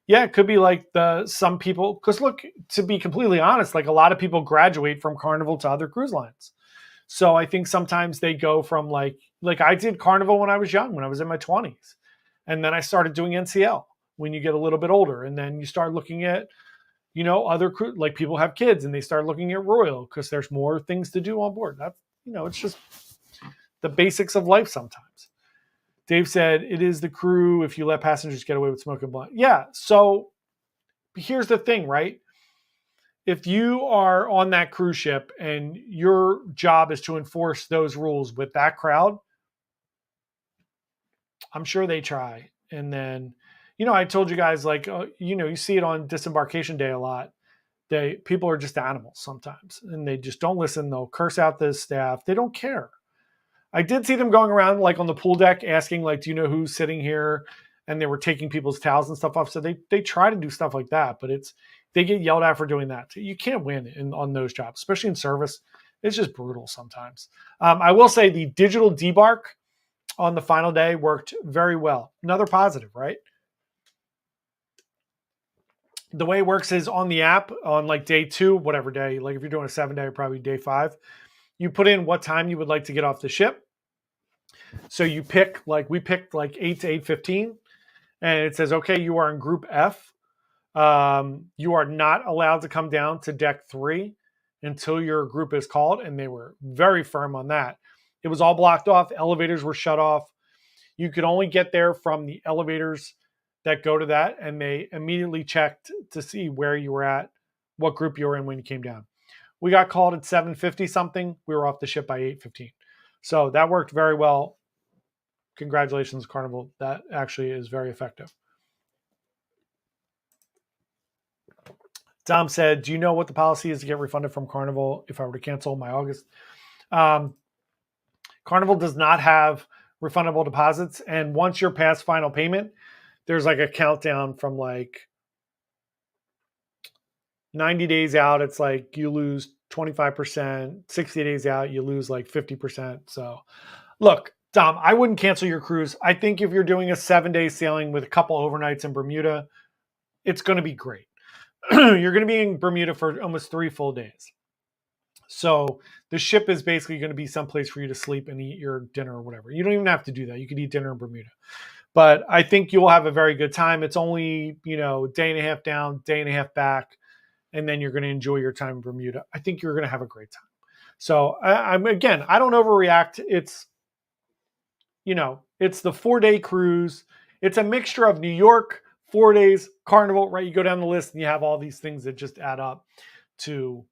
Yeah, it could be like some people, because look, to be completely honest, like a lot of people graduate from Carnival to other cruise lines. So I think sometimes they go from like I did Carnival when I was young, when I was in my 20s. And then I started doing NCL when you get a little bit older. And then you start looking at, other cruise, like people have kids and they start looking at Royal because there's more things to do on board. That's, it's just the basics of life sometimes. Dave said, it is the crew if you let passengers get away with smoking blunt. Yeah, so here's the thing, right? If you are on that cruise ship and your job is to enforce those rules with that crowd, I'm sure they try. And then, I told you guys, like, you see it on disembarkation day a lot. People are just animals sometimes, and they just don't listen. They'll curse out the staff. They don't care. I did see them going around like on the pool deck asking, like, do you know who's sitting here? And they were taking people's towels and stuff off. So they try to do stuff like that, but they get yelled at for doing that. You can't win on those jobs, especially in service. It's just brutal sometimes. I will say the digital debark on the final day worked very well. Another positive, right? The way it works is on the app on like day 2, whatever day, like if you're doing a 7-day, probably day 5, you put in what time you would like to get off the ship. So you pick, like we picked like 8 to 8:15. and it says, okay, you are in Group F. You are not allowed to come down to deck 3 until your group is called. And they were very firm on that. It was all blocked off. Elevators were shut off. You could only get there from the elevators that go to that. And they immediately checked to see where you were at, what group you were in when you came down. We got called at 7:50 something. We were off the ship by 8:15. So that worked very well. Congratulations, Carnival. That actually is very effective. Dom said, do you know what the policy is to get refunded from Carnival if I were to cancel my August? Carnival does not have refundable deposits. And once you're past final payment, there's like a countdown from like 90 days out. It's like you lose 25%, 60 days out, you lose like 50%. So look, Dom, I wouldn't cancel your cruise. I think if you're doing a 7-day sailing with a couple overnights in Bermuda, it's going to be great. You're going to be in Bermuda for almost 3 full days. So the ship is basically going to be someplace for you to sleep and eat your dinner or whatever. You don't even have to do that. You could eat dinner in Bermuda. But I think you'll have a very good time. It's only, day and a half down, day and a half back, and then you're going to enjoy your time in Bermuda. I think you're going to have a great time. So I don't overreact. It's the 4-day cruise. It's a mixture of New York, 4 days, Carnival, right? You go down the list and you have all these things that just add up to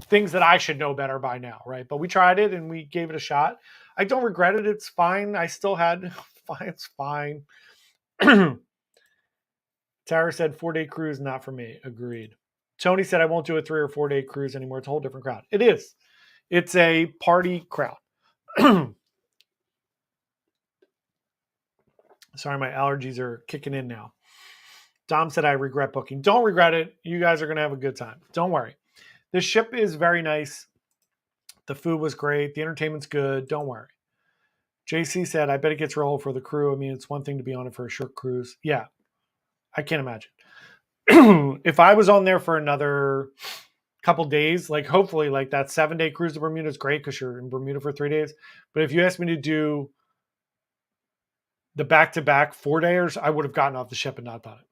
things that I should know better by now, right? But we tried it and we gave it a shot. I don't regret it. It's fine. I still had, it's fine. Tara said 4-day cruise, not for me. Agreed. Tony said I won't do a 3 or 4-day cruise anymore. It's a whole different crowd. It is. It's a party crowd. Sorry, my allergies are kicking in now. Dom said I regret booking. Don't regret it. You guys are going to have a good time. Don't worry. The ship is very nice. The food was great. The entertainment's good. Don't worry. JC said, I bet it gets real for the crew. I mean, it's one thing to be on it for a short cruise. Yeah, I can't imagine. If I was on there for another couple days, like hopefully like that 7-day cruise to Bermuda is great because you're in Bermuda for 3 days. But if you asked me to do the back-to-back 4-dayers, I would have gotten off the ship and not done it.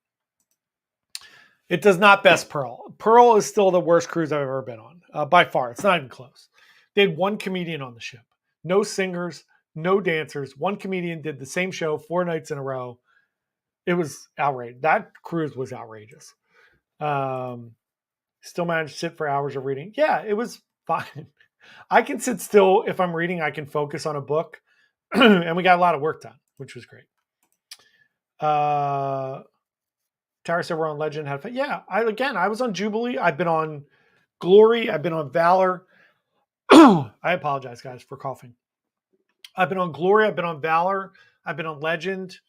It does not best Pearl. Pearl is still the worst cruise I've ever been on, by far. It's not even close. They had one comedian on the ship. No singers, no dancers. One comedian did the same show 4 nights in a row. It was outrageous. That cruise was outrageous. Still managed to sit for hours of reading. Yeah, it was fine. I can sit still if I'm reading. I can focus on a book. And we got a lot of work done, which was great. Tara said we're on Legend. Had fun. Yeah, I was on Jubilee. I've been on Glory. I've been on Valor. I apologize, guys, for coughing. I've been on Glory. I've been on Valor. I've been on Legend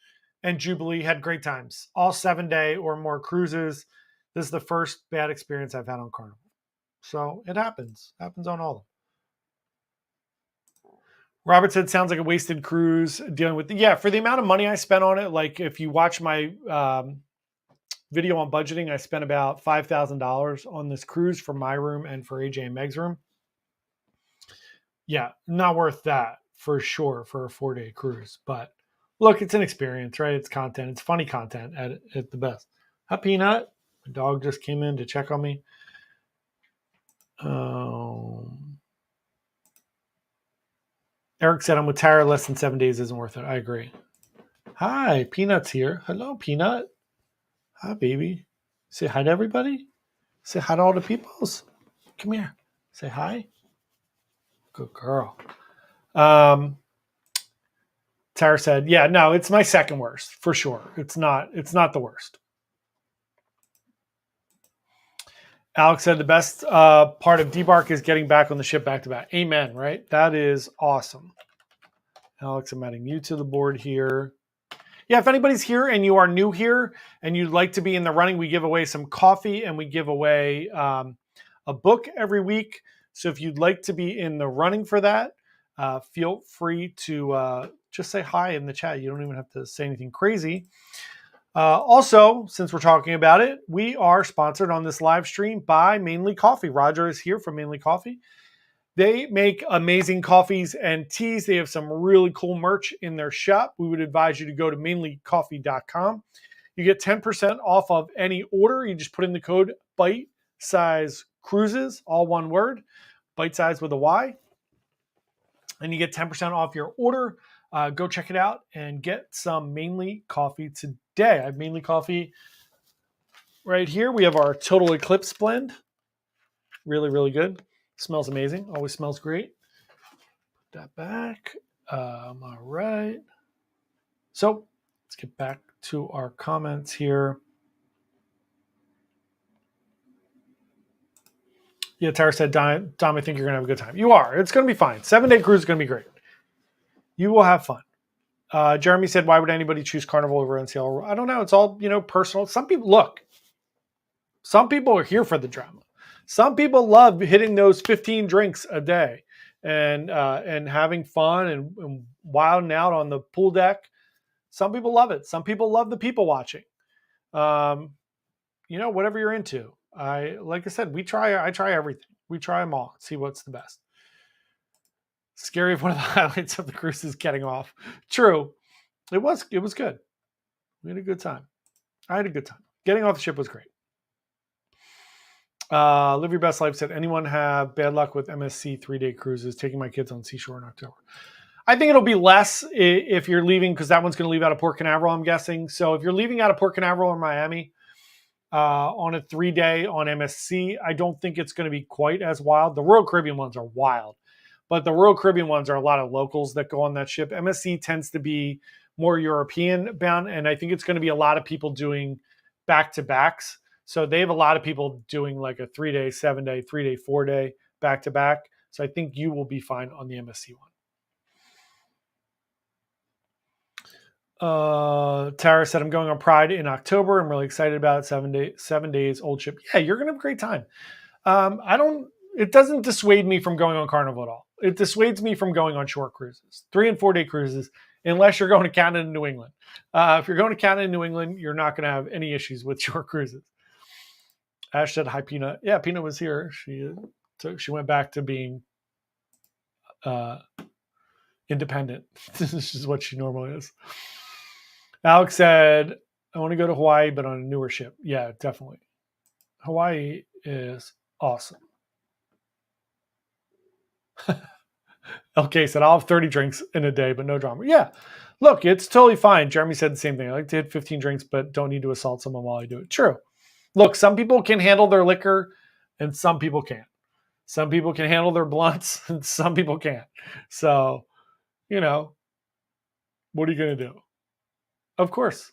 and Jubilee. Had great times. All 7-day or more cruises. This is the first bad experience I've had on Carnival. So it happens. Happens on all of them. Robert said, sounds like a wasted cruise dealing with for the amount of money I spent on it. Like if you watch my video on budgeting, I spent about $5,000 on this cruise for my room and for AJ and Meg's room. Yeah, not worth that for sure for a 4-day cruise. But look, it's an experience, right? It's content. It's funny content at the best. Hi, Peanut. My dog just came in to check on me. Eric said, I'm with Tara. Less than 7 days isn't worth it. I agree. Hi, Peanut's here. Hello, Peanut. Hi, baby. Say hi to everybody. Say hi to all the peoples. Come here. Say hi. Good girl. Tara said, yeah, no, it's my second worst for sure. It's not the worst. Alex said the best part of debark is getting back on the ship back to back. Amen, right? That is awesome. Alex, I'm adding you to the board here. Yeah, if anybody's here and you are new here and you'd like to be in the running, we give away some coffee and we give away a book every week. So if you'd like to be in the running for that, feel free to just say hi in the chat. You don't even have to say anything crazy. Also, since we're talking about it, we are sponsored on this live stream by Mainly Coffee. Roger is here from Mainly Coffee. They make amazing coffees and teas. They have some really cool merch in their shop. We would advise you to go to mainlycoffee.com. You get 10% off of any order. You just put in the code Bite Size Cruises, all one word, Bite Size with a Y, and you get 10% off your order. Go check it out and get some Mainly coffee today. I have Mainly coffee right here. We have our Total Eclipse blend. Really, really good. Smells amazing. Always smells great. Put that back. All right. So let's get back to our comments here. Yeah, Tara said, Dom, I think you're going to have a good time. You are. It's going to be fine. 7-day cruise is going to be great. You will have fun. Jeremy said, why would anybody choose Carnival over NCL? I don't know. It's all, personal. Some people are here for the drama. Some people love hitting those 15 drinks a day and having fun and wilding out on the pool deck. Some people love it. Some people love the people watching. Whatever you're into. Like I said, I try everything. We try them all. See what's the best. Scary if one of the highlights of the cruise is getting off. True. It was good. We had a good time. I had a good time. Getting off the ship was great. Live Your Best Life said, anyone have bad luck with MSC 3-day cruises, taking my kids on Seashore in October? I think it'll be less if you're leaving, because that one's going to leave out of Port Canaveral, I'm guessing. So if you're leaving out of Port Canaveral or Miami on a 3-day on MSC, I don't think it's going to be quite as wild. The Royal Caribbean ones are wild, but the Royal Caribbean ones are a lot of locals that go on that ship. MSC tends to be more European bound, and I think it's going to be a lot of people doing back-to-backs. So they have a lot of people doing like a 3-day, 7-day, 3-day, 4-day back-to-back. So I think you will be fine on the MSC one. Tara said, I'm going on Pride in October. I'm really excited about it. 7 days, old ship. Yeah, you're going to have a great time. It doesn't dissuade me from going on Carnival at all. It dissuades me from going on short cruises, 3 and 4 day cruises, unless you're going to Canada and New England. If you're going to Canada and New England, you're not going to have any issues with short cruises. Ash said, hi, Peanut. Yeah, Peanut was here. She went back to being independent. This is what she normally is. Alex said, I want to go to Hawaii, but on a newer ship. Yeah, definitely. Hawaii is awesome. LK said, I'll have 30 drinks in a day, but no drama. Yeah, look, it's totally fine. Jeremy said the same thing. I like to hit 15 drinks, but don't need to assault someone while I do it. True. Look, some people can handle their liquor and some people can't. Some people can handle their blunts and some people can't. So, what are you going to do? Of course.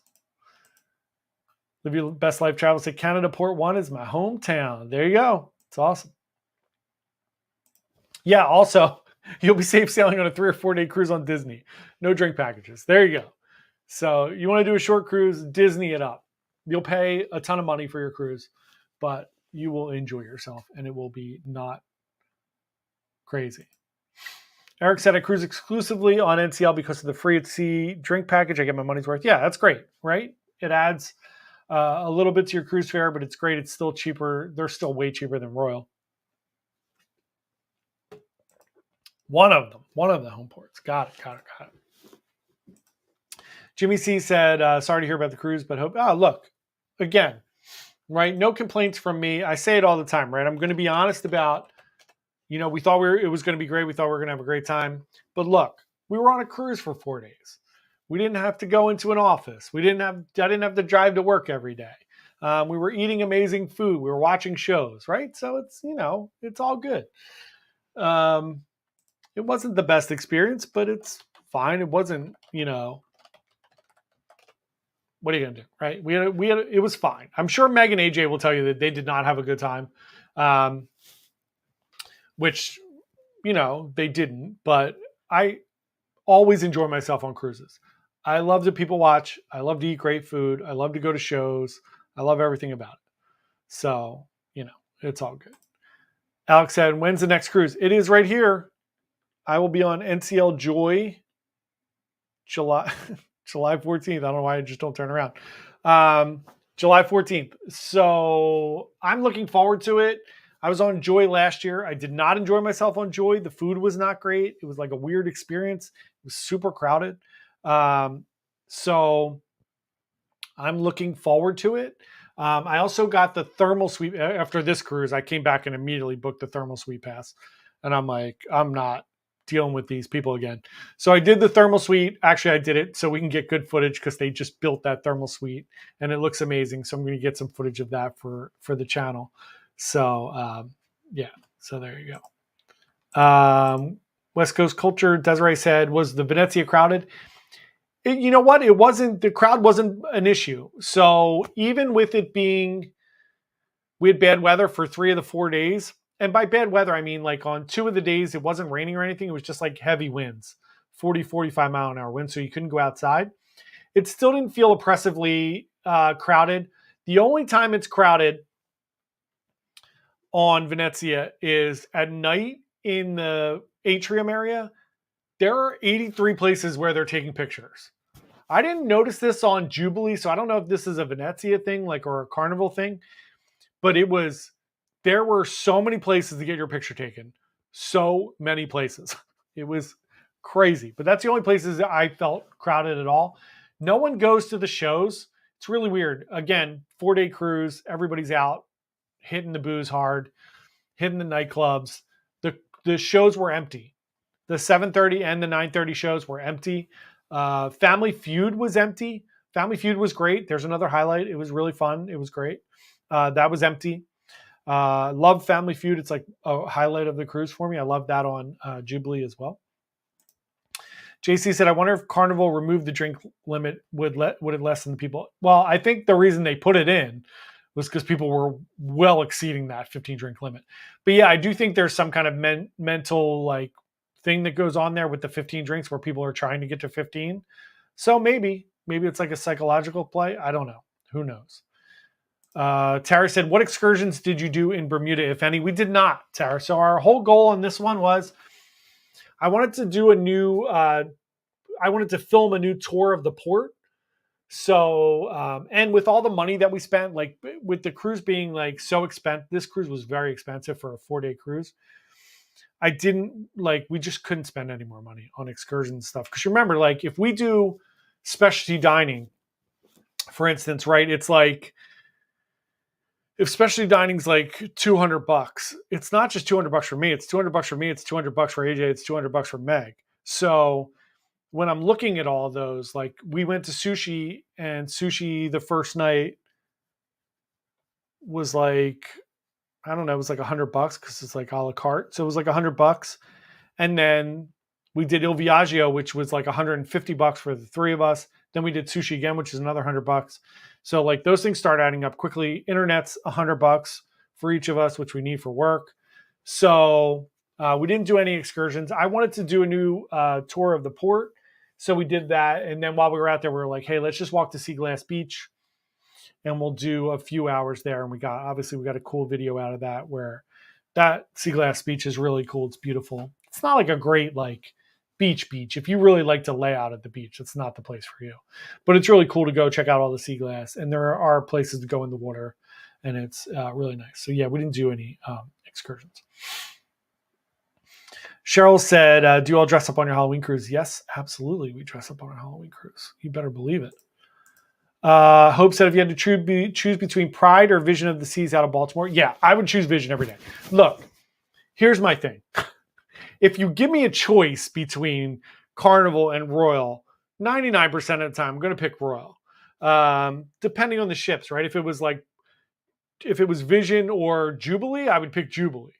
Live Your Best Life Travel said, Canada Port 1 is my hometown. There you go. It's awesome. Yeah, also, you'll be safe sailing on a 3 or 4 day cruise on Disney. No drink packages. There you go. So you want to do a short cruise, Disney it up. You'll pay a ton of money for your cruise, but you will enjoy yourself and it will be not crazy. Eric said, I cruise exclusively on NCL because of the free at sea drink package. I get my money's worth. Yeah, that's great, right? It adds a little bit to your cruise fare, but it's great. It's still cheaper. They're still way cheaper than Royal. One of the home ports. Got it. Jimmy C said, sorry to hear about the cruise, but hope, look, again, right? No complaints from me. I say it all the time, right? I'm going to be honest about, we thought it was going to be great. We thought we were going to have a great time. But look, we were on a cruise for 4 days. We didn't have to go into an office. I didn't have to drive to work every day. We were eating amazing food. We were watching shows, right? So it's, it's all good. It wasn't the best experience, but it's fine. It wasn't, what are you going to do, right? It was fine. I'm sure Meg and AJ will tell you that they did not have a good time, which, they didn't, but I always enjoy myself on cruises. I love to people watch. I love to eat great food. I love to go to shows. I love everything about it. So, it's all good. Alex said, when's the next cruise? It is right here. I will be on NCL Joy July 14th. I don't know why I just don't turn around. July 14th. So I'm looking forward to it. I was on Joy last year. I did not enjoy myself on Joy. The food was not great. It was like a weird experience. It was super crowded. So I'm looking forward to it. I also got the thermal suite after this cruise. I came back and immediately booked the thermal suite pass, and I'm like, I'm not dealing with these people again. So I did the thermal suite. Actually, I did it so we can get good footage because they just built that thermal suite and it looks amazing. So I'm going to get some footage of that for the channel. So yeah, so there you go. West Coast culture. Desiree said, was the Venezia crowded? You know what? It wasn't. The crowd wasn't an issue. So even with it being, we had bad weather for 3 of the 4 days. And by bad weather, I mean like on 2 of the days, it wasn't raining or anything. It was just like heavy winds, 40, 45 mile an hour winds. So you couldn't go outside. It still didn't feel oppressively crowded. The only time it's crowded on Venezia is at night in the atrium area. There are 83 places where they're taking pictures. I didn't notice this on Jubilee, so I don't know if this is a Venezia thing, like, or a Carnival thing, but there were so many places to get your picture taken. So many places. It was crazy, but that's the only places that I felt crowded at all. No one goes to the shows. It's really weird. Again, 4-day cruise, everybody's out, hitting the booze hard, hitting the nightclubs. The shows were empty. The 7:30 and the 9:30 shows were empty. Family Feud was empty. Family Feud was great. There's another highlight. It was really fun. It was great. That was empty. Love Family Feud. It's like a highlight of the cruise for me. I love that on Jubilee as well. JC said, I wonder if Carnival removed the drink limit, would it lessen the people? Well, I think the reason they put it in was because people were well exceeding that 15 drink limit. But yeah, I do think there's some kind of mental like thing that goes on there with the 15 drinks where people are trying to get to 15. So maybe it's like a psychological play. I don't know. Who knows? Tara said, what excursions did you do in Bermuda, if any? We did not, Tara. So our whole goal on this one was I wanted to do I wanted to film a new tour of the port. So, and with all the money that we spent, like with the cruise being like so expensive, this cruise was very expensive for a 4-day cruise. We just couldn't spend any more money on excursions and stuff. Because remember, like if we do specialty dining, for instance, right, it's like, if specialty dining's like $200, it's not just $200 for me. It's $200 for me. It's $200 for AJ. It's $200 for Meg. So when I'm looking at all those, like we went to sushi, and sushi the first night was like, I don't know, it was like $100 because it's like a la carte. So it was like $100. And then we did Il Viaggio, which was like $150 for the 3 of us. Then we did sushi again, which is another $100. So like those things start adding up quickly. Internet's $100 for each of us, which we need for work. So we didn't do any excursions. I wanted to do a new tour of the port. So we did that. And then while we were out there, we were like, hey, let's just walk to Sea Glass Beach and we'll do a few hours there. And we got a cool video out of that where that Sea Glass Beach is really cool. It's beautiful. It's not like a great like beach. If you really like to lay out at the beach, it's not the place for you. But it's really cool to go check out all the sea glass. And there are places to go in the water. And it's really nice. So yeah, we didn't do any excursions. Cheryl said, do you all dress up on your Halloween cruise? Yes, absolutely. We dress up on our Halloween cruise. You better believe it. Hope said, if you had to choose between Pride or Vision of the Seas out of Baltimore, yeah, I would choose Vision every day. Look, here's my thing. If you give me a choice between Carnival and Royal, 99% of the time, I'm going to pick Royal. Depending on the ships, right? If it was Vision or Jubilee, I would pick Jubilee.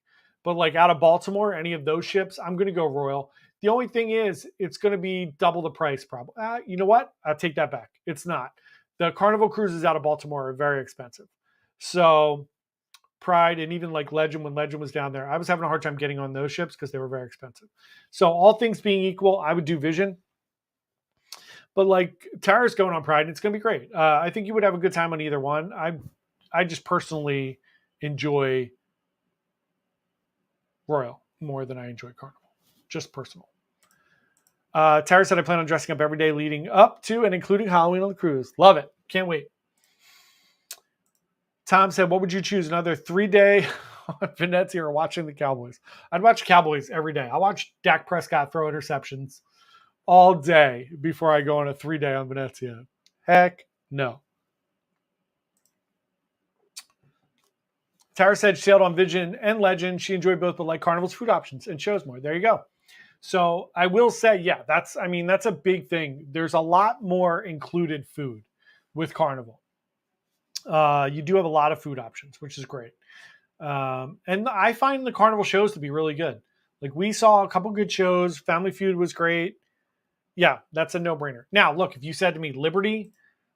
But like out of Baltimore, any of those ships, I'm going to go Royal. The only thing is, it's going to be double the price probably. You know what? I'll take that back. It's not. The Carnival cruises out of Baltimore are very expensive. So Pride and even like Legend, when Legend was down there, I was having a hard time getting on those ships because they were very expensive. So all things being equal, I would do Vision. But like Tara's going on Pride, and it's going to be great. I think you would have a good time on either one. I just personally enjoy Royal more than I enjoy Carnival. Just personal. Tara said, I plan on dressing up every day leading up to and including Halloween on the cruise. Love it. Can't wait. Tom said, what would you choose? Another 3-day on Venezia or watching the Cowboys. I'd watch Cowboys every day. I watch Dak Prescott throw interceptions all day before I go on a 3-day on Venezia. Heck no. Tara said she sailed on Vision and Legend. She enjoyed both, but like Carnival's food options and shows more. There you go. So I will say, yeah, that's a big thing. There's a lot more included food with Carnival. You do have a lot of food options, which is great. And I find the Carnival shows to be really good. Like we saw a couple good shows. Family Feud was great. Yeah, that's a no-brainer. Now, look, if you said to me Liberty,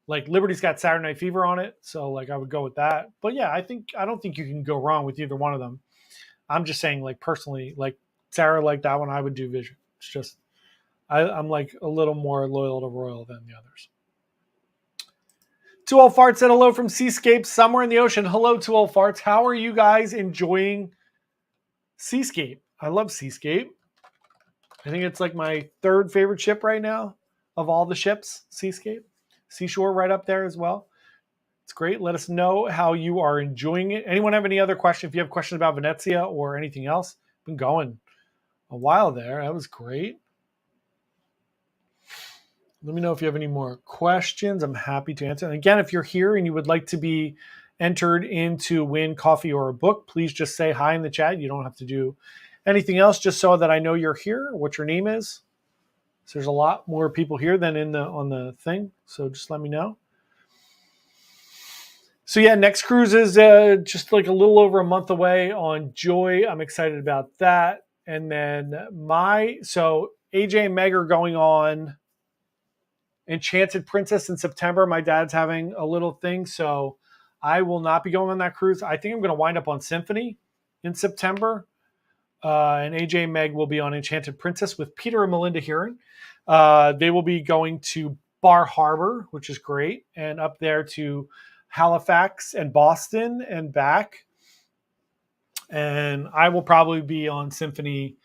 like Liberty's got Saturday Night Fever on it, so like I would go with that. But yeah, I don't think you can go wrong with either one of them. I'm just saying, like personally, like Sarah liked that one, I would do Vision. It's just I'm like a little more loyal to Royal than the others. Two Old Farts said hello from Seascape, somewhere in the ocean. Hello, Two Old Farts. How are you guys enjoying Seascape? I love Seascape. I think it's like my third favorite ship right now of all the ships, Seascape. Seashore right up there as well. It's great. Let us know how you are enjoying it. Anyone have any other questions? If you have questions about Venezia or anything else, been going a while there. That was great. Let me know if you have any more questions. I'm happy to answer. And again, if you're here and you would like to be entered into win coffee or a book, please just say hi in the chat. You don't have to do anything else, just so that I know you're here, what your name is. So there's a lot more people here than on the thing. So just let me know. So yeah, next cruise is just like a little over a month away on Joy. I'm excited about that. And then so AJ and Meg are going on Enchanted Princess in September. My dad's having a little thing, so I will not be going on that cruise. I think I'm going to wind up on Symphony in September. And AJ and Meg will be on Enchanted Princess with Peter and Melinda Heron. They will be going to Bar Harbor, which is great, and up there to Halifax and Boston and back. And I will probably be on Symphony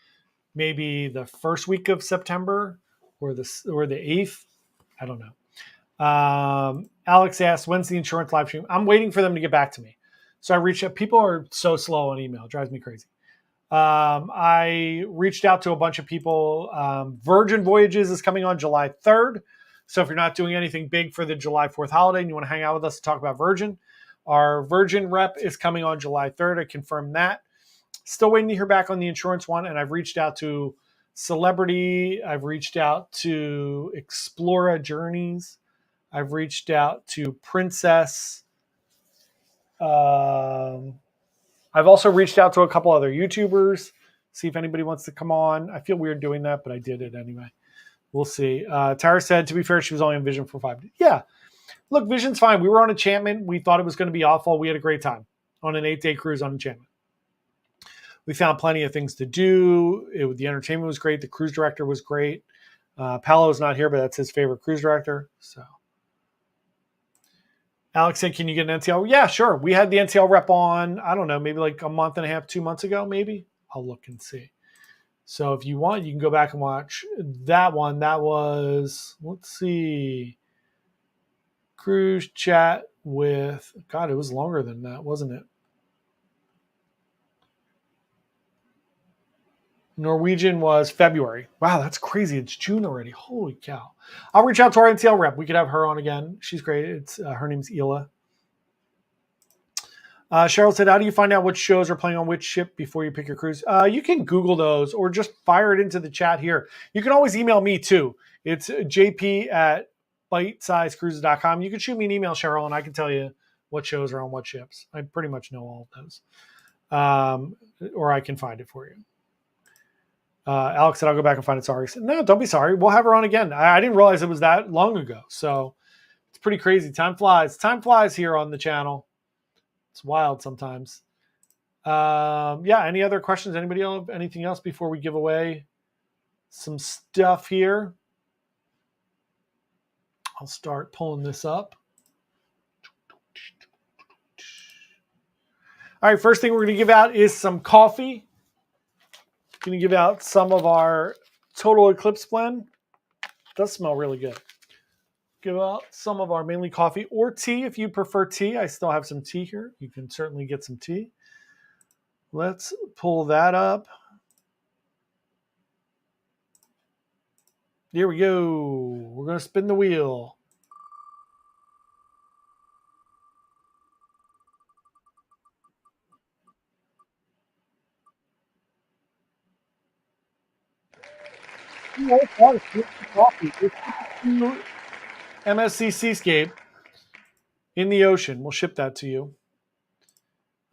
maybe the first week of September or the 8th. I don't know. Alex asked, when's the insurance live stream? I'm waiting for them to get back to me. So I reached out. People are so slow on email. It drives me crazy. I reached out to a bunch of people. Virgin Voyages is coming on July 3rd. So if you're not doing anything big for the July 4th holiday and you want to hang out with us to talk about Virgin, our Virgin rep is coming on July 3rd. I confirmed that. Still waiting to hear back on the insurance one. And I've reached out to Celebrity. I've reached out to Explora Journeys. I've reached out to Princess. I've also reached out to a couple other YouTubers, see if anybody wants to come on. I feel weird doing that, but I did it anyway. We'll see. Tara said, to be fair, she was only on Vision for 5 days. Yeah. Look, Vision's fine. We were on Enchantment. We thought it was going to be awful. We had a great time on an 8-day cruise on Enchantment. We found plenty of things to do. The entertainment was great. The cruise director was great. Paolo's not here, but that's his favorite cruise director. So Alex said, can you get an NCL? Yeah, sure. We had the NCL rep on, I don't know, maybe like a month and a half, 2 months ago, maybe. I'll look and see. So if you want, you can go back and watch that one. That was, let's see, cruise chat with, God, it was longer than that, wasn't it? Norwegian was February. Wow, that's crazy. It's June already. Holy cow. I'll reach out to our NCL rep. We could have her on again. She's great. It's her name's Ela. Cheryl said, how do you find out which shows are playing on which ship before you pick your cruise? You can Google those or just fire it into the chat here. You can always email me too. It's jp@bitesizecruises.com. You can shoot me an email, Cheryl, and I can tell you what shows are on what ships. I pretty much know all of those. Or I can find it for you. Alex said, I'll go back and find it. Sorry. Said, no, don't be sorry. We'll have her on again. I didn't realize it was that long ago. So it's pretty crazy. Time flies. Time flies here on the channel. It's wild sometimes. Yeah, any other questions? Anybody else? Anything else before we give away some stuff here? I'll start pulling this up. All right, first thing we're going to give out is some coffee. Going to give out some of our Total Eclipse blend. It does smell really good. Give out some of our mainly coffee or tea if you prefer tea. I still have some tea here. You can certainly get some tea. let's pull that up. Here we go. We're going to spin the wheel. MSC Seascape in the ocean. We'll ship that to you.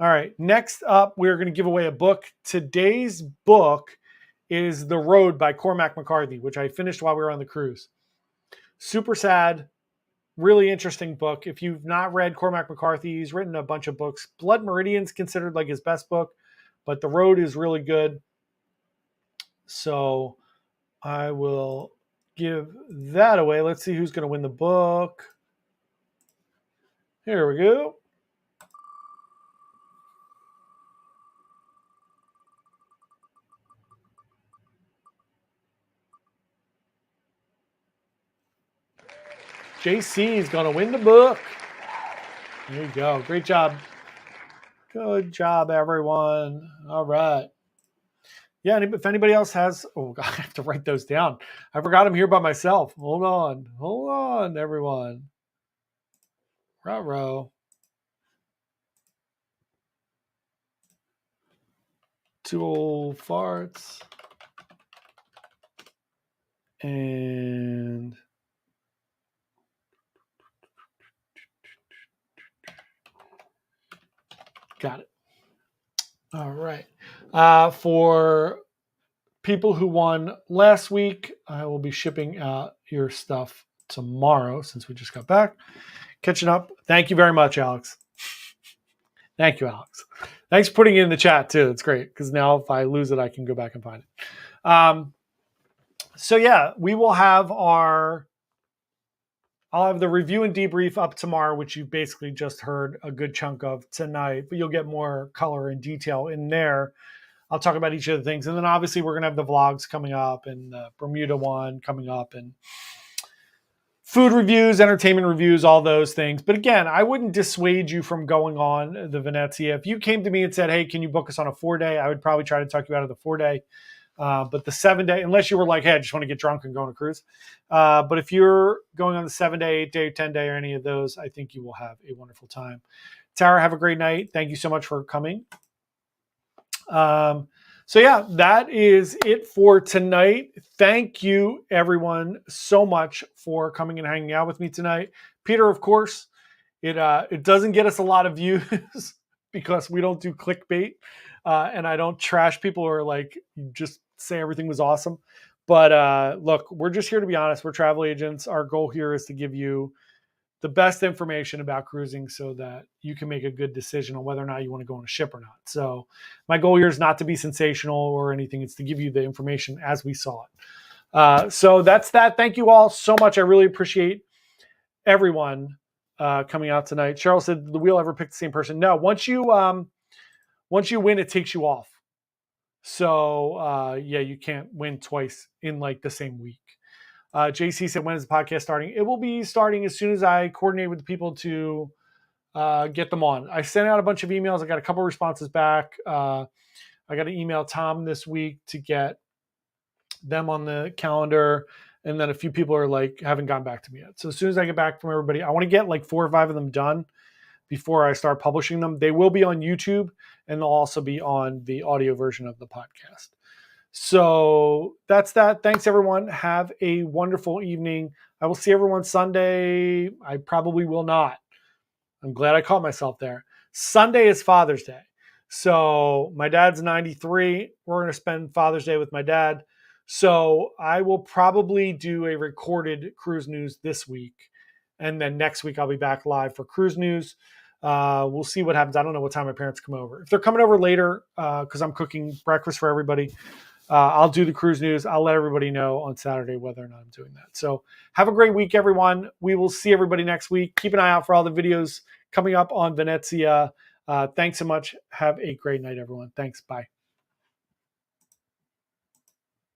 All right. Next up, we're going to give away a book. Today's book is The Road by Cormac McCarthy, which I finished while we were on the cruise. Super sad, really interesting book. If you've not read Cormac McCarthy, he's written a bunch of books. Blood Meridian's considered like his best book, but The Road is really good. So I will give that away. Let's see who's going to win the book. Here we go. JC is going to win the book. There you go. Great job. Good job, everyone. All right. Yeah, if anybody else has... Oh, God, I have to write those down. I forgot I'm here by myself. Hold on, everyone. Ruh-roh. 2 old farts. And... Got it. All right. For people who won last week, I will be shipping out your stuff tomorrow since we just got back. Catching up. Thank you very much, Alex. Thank you, Alex. Thanks for putting it in the chat, too. It's great because now if I lose it, I can go back and find it. So, yeah, we will have I'll have the review and debrief up tomorrow, which you basically just heard a good chunk of tonight, but you'll get more color and detail in there. I'll talk about each of the things. And then obviously we're going to have the vlogs coming up and the Bermuda one coming up and food reviews, entertainment reviews, all those things. But again, I wouldn't dissuade you from going on the Venezia. If you came to me and said, hey, can you book us on a 4-day? I would probably try to talk you out of the 4-day. But the 7-day, unless you were like, hey, I just want to get drunk and go on a cruise. But if you're going on the 7-day, 8-day, 10-day, or any of those, I think you will have a wonderful time. Tara, have a great night. Thank you so much for coming. So yeah, that is it for tonight. Thank you everyone so much for coming and hanging out with me tonight. Peter, of course, it doesn't get us a lot of views because we don't do clickbait. And I don't trash people or like just say everything was awesome. But look, we're just here to be honest. We're travel agents. Our goal here is to give you the best information about cruising so that you can make a good decision on whether or not you want to go on a ship or not. So my goal here is not to be sensational or anything. It's to give you the information as we saw it. So that's that. Thank you all so much. I really appreciate everyone coming out tonight. Cheryl said, "Did the wheel ever pick the same person?" No. Once you win, it takes you off. So yeah, you can't win twice in like the same week. JC said, when is the podcast starting? It will be starting as soon as I coordinate with the people to get them on. I sent out a bunch of emails. I got a couple of responses back. I got to email Tom this week to get them on the calendar. And then a few people are like, haven't gone back to me yet. So as soon as I get back from everybody, I want to get like 4 or 5 of them done before I start publishing them. They will be on YouTube and they'll also be on the audio version of the podcast. So that's that. Thanks, everyone. Have a wonderful evening. I will see everyone Sunday. I probably will not. I'm glad I caught myself there. Sunday is Father's Day. So my dad's 93. We're going to spend Father's Day with my dad. So I will probably do a recorded cruise news this week. And then next week I'll be back live for cruise news. We'll see what happens. I don't know what time my parents come over. If they're coming over later, because I'm cooking breakfast for everybody, I'll do the cruise news. I'll let everybody know on Saturday whether or not I'm doing that. So have a great week, everyone. We will see everybody next week. Keep an eye out for all the videos coming up on Venezia. Thanks so much. Have a great night, everyone. Thanks. Bye.